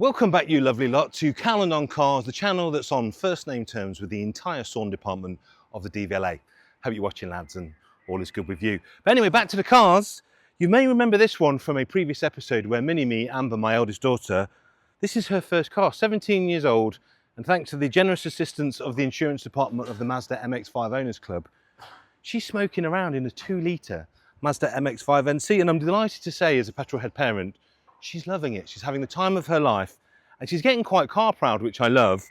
Welcome back, you lovely lot, to Cal and On Cars, the channel that's on first name terms with the entire Sawn department of the DVLA. Hope you're watching, lads, and all is good with you. But anyway, back to the cars. You may remember this one from a previous episode where Mini-Me, Amber, my eldest daughter, this is her first car, 17 years old, and thanks to the generous assistance of the insurance department of the Mazda MX5 Owners Club, she's smoking around in a 2-litre Mazda MX5 NC, and I'm delighted to say, as a petrol head parent, she's loving it. She's having the time of her life, and she's getting quite car proud, which I love.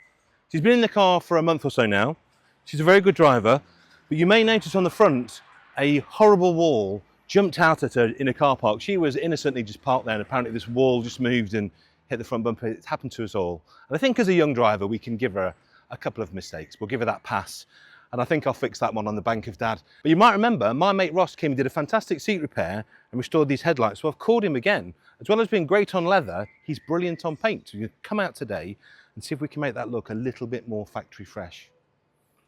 She's been in the car for a month or so now. She's a very good driver, but you may notice on the front a horrible wall jumped out at her in a car park. She was innocently just parked there, and apparently this wall just moved and hit the front bumper. It's happened to us all. And I think as a young driver, we can give her a couple of mistakes. We'll give her that pass. And I think I'll fix that one on the bank of Dad. But you might remember, my mate Ross came and did a fantastic seat repair and restored these headlights. So I've called him again. As well as being great on leather, he's brilliant on paint. So you come out today and see if we can make that look a little bit more factory fresh.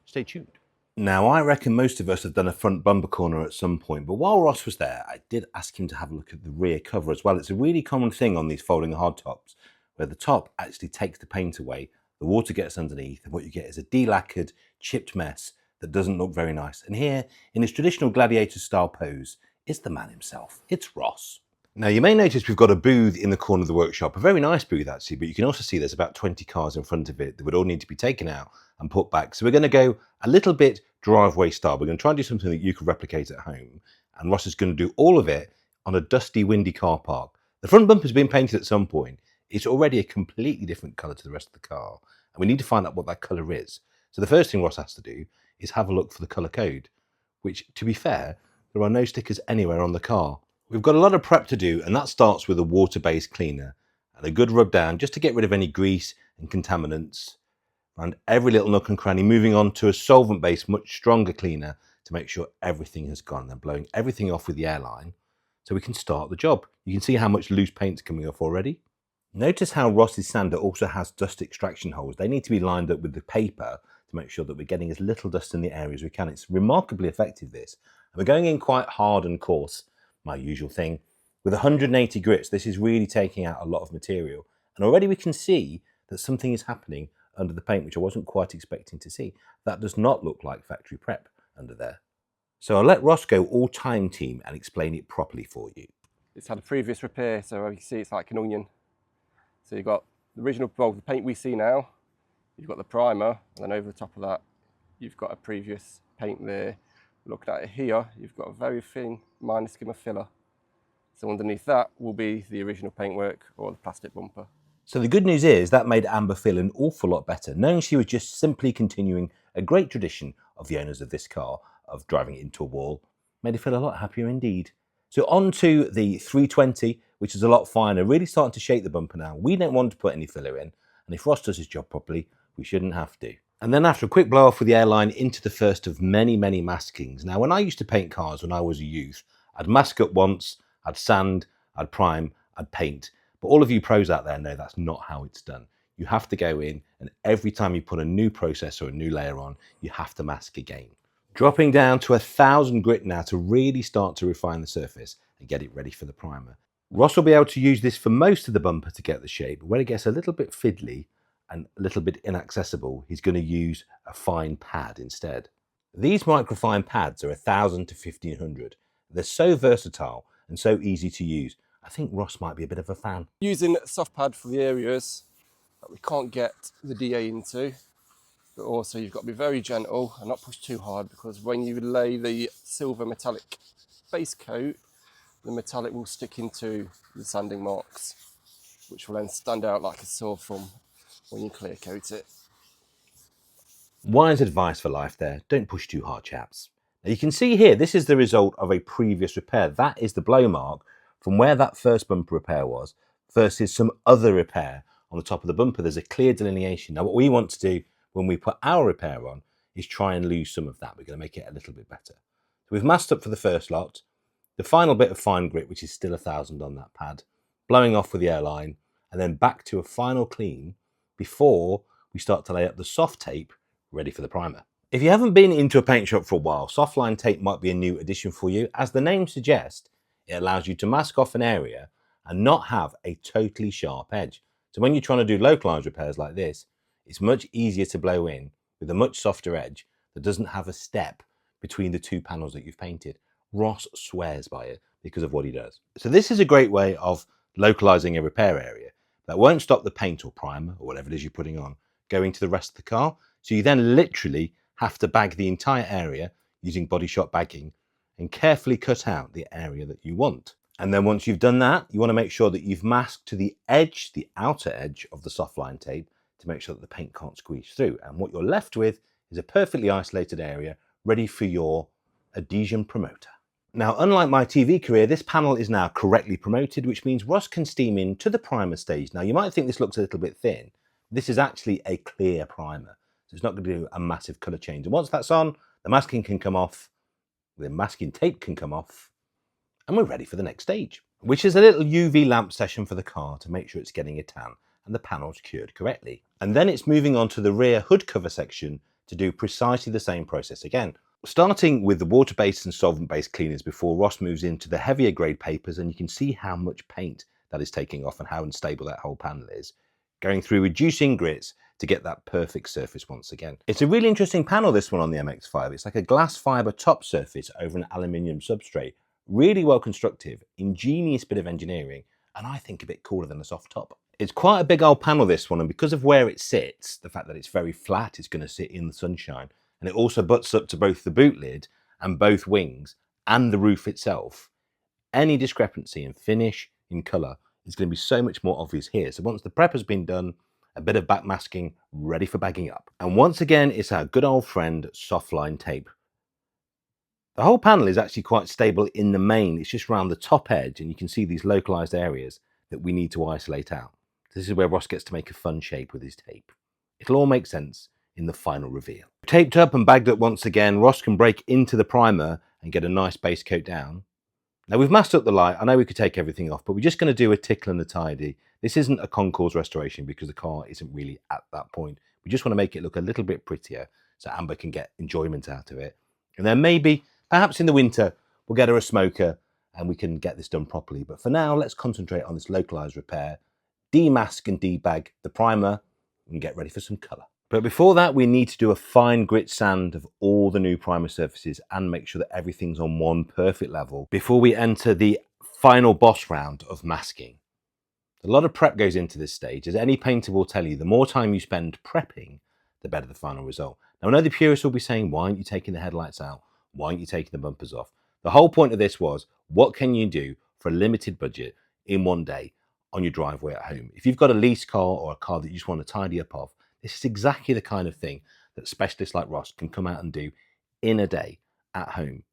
Stay tuned. Now, I reckon most of us have done a front bumper corner at some point, but while Ross was there, I did ask him to have a look at the rear cover as well. It's a really common thing on these folding hardtops, where the top actually takes the paint away, the water gets underneath, and what you get is a delacquered, chipped mess that doesn't look very nice. And here, in his traditional gladiator style pose, is the man himself. It's Ross. Now, you may notice we've got a booth in the corner of the workshop, a very nice booth actually, but you can also see there's about 20 cars in front of it that would all need to be taken out and put back. So we're going to go a little bit driveway style. We're going to try and do something that you can replicate at home. And Ross is going to do all of it on a dusty, windy car park. The front bumper's been painted at some point. It's already a completely different colour to the rest of the car. And we need to find out what that colour is. So the first thing Ross has to do is have a look for the colour code, which, to be fair, there are no stickers anywhere on the car. We've got a lot of prep to do, and that starts with a water-based cleaner and a good rub down just to get rid of any grease and contaminants around every little nook and cranny, moving on to a solvent-based, much stronger cleaner to make sure everything has gone, and blowing everything off with the airline so we can start the job. You can see how much loose paint's coming off already. Notice how Ross's sander also has dust extraction holes. They need to be lined up with the paper to make sure that we're getting as little dust in the area as we can. It's remarkably effective, this. And we're going in quite hard and coarse, my usual thing. With 180 grits, this is really taking out a lot of material. And already we can see that something is happening under the paint, which I wasn't quite expecting to see. That does not look like factory prep under there. So I'll let Ross go all time team and explain it properly for you. It's had a previous repair, so you can see it's like an onion. So you've got the original, well, the paint we see now, you've got the primer, and then over the top of that, you've got a previous paint there. Looking at it here, you've got a very thin minor skim of filler. So underneath that will be the original paintwork or the plastic bumper. So the good news is that made Amber feel an awful lot better, knowing she was just simply continuing a great tradition of the owners of this car of driving it into a wall. Made her feel a lot happier indeed. So on to the 320, which is a lot finer, really starting to shape the bumper now. We don't want to put any filler in, and if Ross does his job properly, we shouldn't have to. And then after a quick blow off with the airline into the first of many, many maskings. Now, when I used to paint cars when I was a youth, I'd mask up once, I'd sand, I'd prime, I'd paint. But all of you pros out there know that's not how it's done. You have to go in, and every time you put a new process or a new layer on, you have to mask again. Dropping down to 1000 grit now to really start to refine the surface and get it ready for the primer. Ross will be able to use this for most of the bumper to get the shape, but when it gets a little bit fiddly and a little bit inaccessible, he's going to use a fine pad instead. These microfine pads are 1000 to 1500. They're so versatile and so easy to use. I think Ross might be a bit of a fan. Using a soft pad for the areas that we can't get the DA into, but also you've got to be very gentle and not push too hard, because when you lay the silver metallic base coat, the metallic will stick into the sanding marks, which will then stand out like a sore thumb when you clear coat it. Wise advice for life there. Don't push too hard, chaps. Now you can see here, this is the result of a previous repair. That is the blow mark from where that first bumper repair was versus some other repair on the top of the bumper. There's a clear delineation. Now what we want to do when we put our repair on is try and lose some of that. We're going to make it a little bit better. So we've masked up for the first lot. The final bit of fine grit, which is still 1000 on that pad, blowing off with the airline, and then back to a final clean before we start to lay up the soft tape ready for the primer. If you haven't been into a paint shop for a while, softline tape might be a new addition for you. As the name suggests, it allows you to mask off an area and not have a totally sharp edge. So when you're trying to do localized repairs like this, it's much easier to blow in with a much softer edge that doesn't have a step between the two panels that you've painted. Ross swears by it because of what he does. So this is a great way of localizing a repair area that won't stop the paint or primer or whatever it is you're putting on going to the rest of the car. So you then literally have to bag the entire area using body shop bagging and carefully cut out the area that you want. And then once you've done that, you want to make sure that you've masked to the edge, the outer edge of the softline tape to make sure that the paint can't squeeze through. And what you're left with is a perfectly isolated area ready for your adhesion promoter. Now, unlike my TV career, this panel is now correctly promoted, which means Ross can steam in to the primer stage. Now, you might think this looks a little bit thin. This is actually a clear primer, so it's not going to do a massive colour change. And once that's on, the masking can come off, the masking tape can come off, and we're ready for the next stage, which is a little UV lamp session for the car to make sure it's getting a tan and the panel's cured correctly. And then it's moving on to the rear hood cover section to do precisely the same process again. Starting with the water-based and solvent-based cleaners before Ross moves into the heavier grade papers, and you can see how much paint that is taking off and how unstable that whole panel is. Going through reducing grits to get that perfect surface once again. It's a really interesting panel, this one on the MX5. It's like a glass fiber top surface over an aluminium substrate. Really well constructive, ingenious bit of engineering, and I think a bit cooler than a soft top. It's quite a big old panel, this one, and because of where it sits, the fact that it's very flat, it's going to sit in the sunshine. And it also butts up to both the boot lid and both wings and the roof itself. Any discrepancy in finish, in colour, is going to be so much more obvious here. So once the prep has been done, a bit of back masking, ready for bagging up. And once again, it's our good old friend, softline tape. The whole panel is actually quite stable in the main. It's just around the top edge, and you can see these localised areas that we need to isolate out. This is where Ross gets to make a fun shape with his tape. It'll all make sense in the final reveal. Taped up and bagged up once again, Ross can break into the primer and get a nice base coat down. Now we've masked up the light. I know we could take everything off, but we're just going to do a tickle and a tidy. This isn't a concours restoration because the car isn't really at that point. We just want to make it look a little bit prettier so Amber can get enjoyment out of it. And then maybe, perhaps in the winter, we'll get her a smoker and we can get this done properly. But for now, let's concentrate on this localized repair, demask and debag the primer and get ready for some color. But before that, we need to do a fine grit sand of all the new primer surfaces and make sure that everything's on one perfect level before we enter the final boss round of masking. A lot of prep goes into this stage. As any painter will tell you, the more time you spend prepping, the better the final result. Now, I know the purists will be saying, why aren't you taking the headlights out? Why aren't you taking the bumpers off? The whole point of this was, what can you do for a limited budget in one day on your driveway at home? If you've got a lease car or a car that you just want to tidy up of, this is exactly the kind of thing that specialists like Ross can come out and do in a day at home.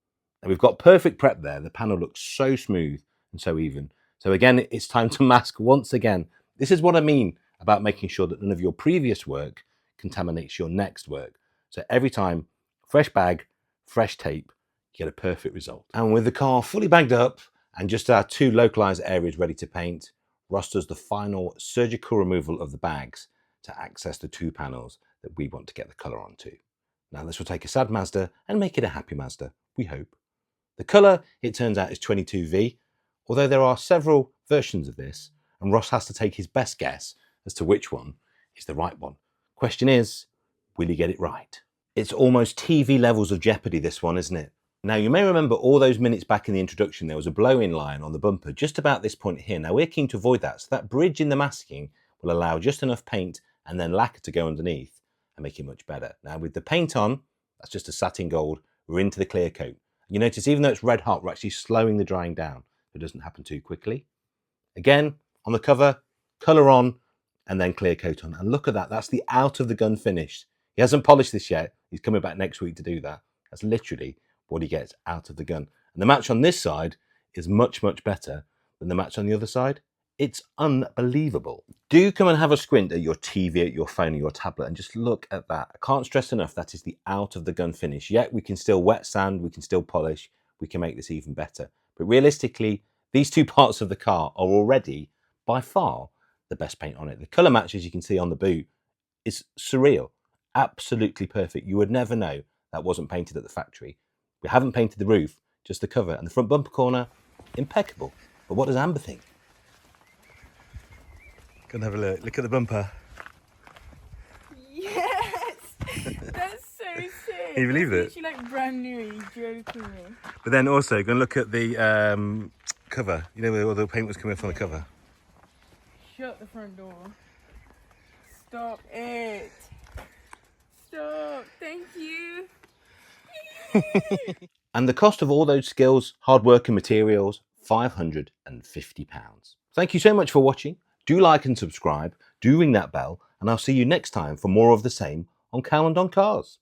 And we've got perfect prep there. The panel looks so smooth and so even. So again, it's time to mask once again. This is what I mean about making sure that none of your previous work contaminates your next work. So every time, fresh bag, fresh tape, you get a perfect result. And with the car fully bagged up and just our two localized areas ready to paint, Ross does the final surgical removal of the bags to access the two panels that we want to get the colour onto. Now this will take a sad Mazda and make it a happy Mazda, we hope. The colour, it turns out, is 22V, although there are several versions of this, and Ross has to take his best guess as to which one is the right one. Question is, will he get it right? It's almost TV levels of jeopardy, this one, isn't it? Now, you may remember all those minutes back in the introduction, there was a blow-in line on the bumper just about this point here. Now, we're keen to avoid that, so that bridge in the masking will allow just enough paint and then lacquer to go underneath and make it much better. Now, with the paint on, that's just a satin gold, we're into the clear coat. You notice even though it's red hot, we're actually slowing the drying down so it doesn't happen too quickly. Again, on the cover, colour on, and then clear coat on. And look at that, that's the out of the gun finish. He hasn't polished this yet. He's coming back next week to do that. That's literally what he gets out of the gun. And the match on this side is much, much better than the match on the other side. It's unbelievable. Do come and have a squint at your TV, at your phone, or your tablet, and just look at that. I can't stress enough, that is the out of the gun finish. Yet we can still wet sand, we can still polish, we can make this even better. But realistically, these two parts of the car are already, by far, the best paint on it. The colour match, as you can see on the boot, is surreal. Absolutely perfect. You would never know that wasn't painted at the factory. We haven't painted the roof, just the cover. And the front bumper corner, impeccable. But what does Amber think? Go and have a look. Look at the bumper. Yes! That's so sick. Can you believe it? It's literally like brand new. Are you joking me? But then also, go and look at the cover. You know where all the paint was coming from the cover? Shut the front door. Stop it. Stop. Thank you. And the cost of all those skills, hard work and materials, £550. Thank you so much for watching. Do like and subscribe. Do ring that bell. And I'll see you next time for more of the same on Calendon Cars.